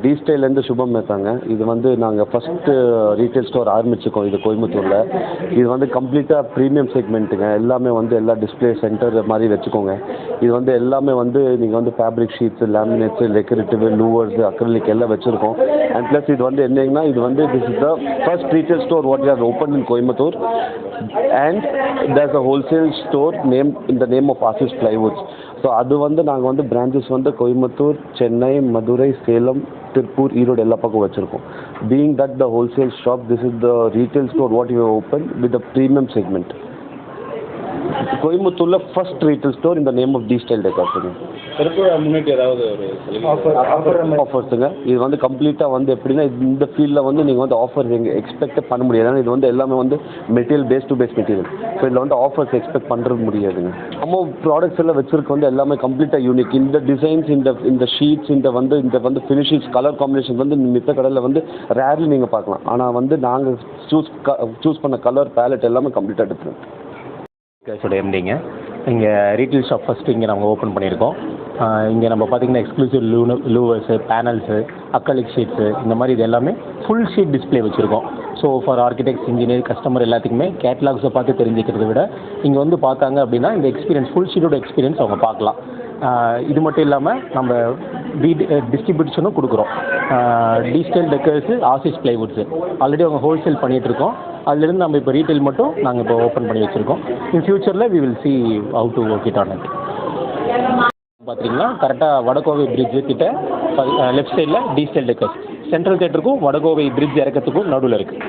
D ஸ்டைலேருந்து சுபம் மேத்தாங்க. இது வந்து நாங்கள் ஃபஸ்ட்டு ரீட்டைல் ஸ்டோர் ஆரம்பிச்சிருக்கோம் இது கோயம்புத்தூரில். இது வந்து கம்ப்ளீட்டாக ப்ரீமியம் செக்மெண்ட்டுங்க. எல்லாமே வந்து எல்லா டிஸ்பிளே சென்டர் மாதிரி வச்சுக்கோங்க. இது வந்து எல்லாமே வந்து நீங்கள் வந்து fabric sheets, laminates, decorative, louvres, acrylic எல்லாம் வச்சுருக்கோம். அண்ட் ப்ளஸ் இது வந்து என்னங்கன்னா இது வந்து this is the first retail store what we are open in Coimbatore. And there's a wholesale store name in the name of Asis plywoods. So அது வந்து நாங்கள் வந்து பிரான்ச்சஸ் வந்து கோயம்புத்தூர், சென்னை, மதுரை, சேலம், திருப்பூர், ஈரோடு எல்லா பக்கம் வச்சுருக்கோம். Being that the wholesale shop, this is the retail store what you open with the premium segment. கோயம்புத்தூரில் first retail store இந்த நேம் ஆஃப் டி ஸ்டைல் டெக்கர்ஸுங்க. முன்னாடி ஏதாவது ஒரு ஆஃபர்ஸுங்க. இது வந்து கம்ப்ளீட்டாக வந்து எப்படின்னா இந்த ஃபீல்டில் வந்து நீங்கள் வந்து ஆஃபர்ஸ் எங்கள் எக்ஸ்பெக்ட் பண்ண முடியாது. ஏன்னா இது வந்து எல்லாமே வந்து material base to base material. So இதில் வந்து ஆஃபர்ஸ் எக்ஸ்பெக்ட் பண்ணுறது முடியாதுங்க. நம்ம ப்ராடக்ட்ஸ் எல்லாம் வச்சுருக்க வந்து எல்லாமே கம்ப்ளீட்டாக யூனிக். இந்த டிசைன்ஸ், இந்த ஷீட்ஸ், இந்த வந்து ஃபினிஷிங்ஸ், கலர் காம்பினேஷன் வந்து மித்த கடையில் வந்து ரேர்லி நீங்கள் பார்க்கலாம். ஆனால் வந்து நாங்கள் சூஸ் பண்ண கலர் பேலட் எல்லாமே கம்ப்ளீட்டாக டிஃப்ரெண்ட். கேஸோட எம்டிங்க. இங்கே ரீட்டைல் ஷாப் ஃபஸ்ட்டு இங்கே நாங்கள் ஓப்பன் பண்ணியிருக்கோம். இங்கே நம்ம பார்த்திங்கன்னா எக்ஸ்க்ளூசிவ் லூவர்ஸு, பேனல்ஸு, அக்ரிலிக் ஷீட்ஸு, இந்த மாதிரி இது எல்லாமே ஃபுல் ஷீட் டிஸ்பிளே வச்சுருக்கோம். So for architects, engineer, customer எல்லாத்துக்குமே கேட்லாக்ஸை பார்த்து தெரிஞ்சுக்கிறத விட இங்கே வந்து பார்த்தாங்க அப்படின்னா இந்த எக்ஸ்பீரியன்ஸ், ஃபுல் ஷீட்டோட எக்ஸ்பீரியன்ஸ் அவங்க பார்க்கலாம். இது மட்டும் இல்லாமல் நம்ம டிஸ்ட்ரிபியூஷனும் கொடுக்குறோம். டி ஸ்டைல் டெக்கர்ஸு, ஆசிஸ் பிளைவுட்ஸு ஆல்ரெடி அவங்க ஹோல்சேல் பண்ணிகிட்ருக்கோம். அதுலேருந்து நம்ம இப்போ ரீட்டைல் மட்டும் நாங்கள் இப்போ ஓப்பன் பண்ணி வச்சுருக்கோம். இன் ஃபியூச்சரில் we will see how to work it on it. பார்த்தீங்கன்னா கரெக்டாக வடகோவை பிரிட்ஜு கிட்ட லெஃப்ட் சைடில் டி ஸ்டைல் டெக்கர்ஸ், சென்ட்ரல் தேட்டருக்கும் வடகோவை பிரிட்ஜ் இறக்கத்துக்கும் நடுவில் இருக்குது.